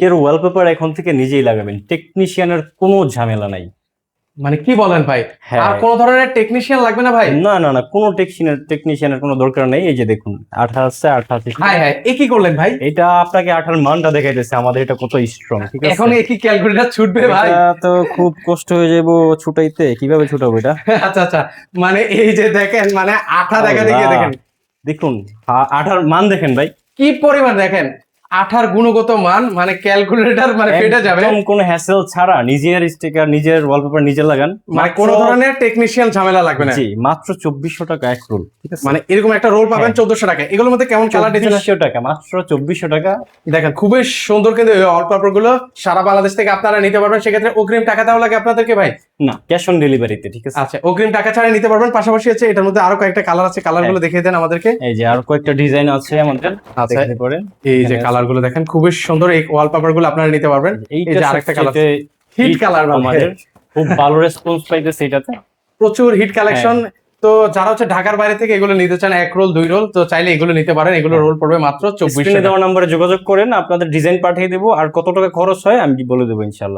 এর ওয়ালপেপার এখন থেকে নিজেই লাগাবেন, টেকনিশিয়ানের কোনো ঝামেলা নাই। মানে কি বলেন ভাই, হ্যাঁ। আর কোন ধরনের টেকনিশিয়ান লাগবে না ভাই? না না না, কোনো টেকনিশিয়ানের কোনো দরকার নেই। এই যে দেখুন আঠা আছে, আঠা আছে। হ্যাঁ হ্যাঁ, এ কি করলেন ভাই? এটা আপনাকে আঠার মানটা দেখাইতেছে আমাদের এটা কত স্ট্রং, ঠিক আছে? এখন এ কি ক্যালকুলেটর ছুটবে ভাই? এটা তো খুব কষ্ট হয়ে যাবো ছুটাইতে, কিভাবে ছুটাবো এটা? আচ্ছা আচ্ছা, মানে এই যে দেখেন, মানে আঠা দেখা দেখে আল্লাহ। দেখেন দেখুন আঠার মান দেখেন ভাই, কি পরিমাণ, দেখেন আঠার গুণগত মান, মানে ক্যালকুলেটর মানে ফেটে যাবে। একদম কোনো হ্যাসেল ছাড়া নিজের স্টিকার, নিজের ওয়ালপেপার নিজে লাগান। মানে কোনো ধরনের টেকনিশিয়ান ঝামেলা লাগবে না। জি, মাত্র 2400 টাকা এক রোল, ঠিক আছে? মানে এরকম একটা রোল পাবেন 1400 টাকা। এগুলোর মধ্যে কেমন কালার ডিজাইন? 2400 টাকা, মাত্র 2400 টাকা। দেখেন খুবই সুন্দর, কিন্তু এই ওয়ালপেপার গুলো সারা বাংলাদেশ থেকে আপনারা নিতে পারবেন। সেক্ষেত্রে অগ্রিম টাকা দেওয়া লাগে আপনাদেরকে ভাই? না, ক্যাশ অন ডেলিভারিতে, ঠিক আছে? আচ্ছা, অগ্রিম টাকা ছাড়া নিতে পারবেন। পাশাপাশি হচ্ছে এটার মধ্যে আরো কয়েকটা কালার আছে, কালার গুলো দেখিয়ে দেন আমাদেরকে। এই যে আর কয়েকটা ডিজাইন আছে আমাদের, আচ্ছা, দেখতে পারেন। এই যে কালার গুলো দেখেন খুবই সুন্দর, এই ওয়ালপেপার গুলো আপনারা নিতে পারবেন। এই যে আরেকটা কালার, হিট কালার, আমাদের খুব ভালো রেসপন্স পাইতেছে এটাতে, প্রচুর হিট কালেকশন। তো যারা হচ্ছে ঢাকার বাইরে থেকে এগুলো নিতে চান, এক রোল 2 রোল, তো চাইলে এগুলো নিতে পারেন। এগুলো রোল পড়বে মাত্র 2400 স্ক্রিনে টাকা। দেওয়া নম্বরে যোগাযোগ করেন, আপনাদের ডিজাইন পাঠিয়ে দেবো। আর কত টাকা খরচ হয় আমি বলে দেবো ইনশাল্লাহ।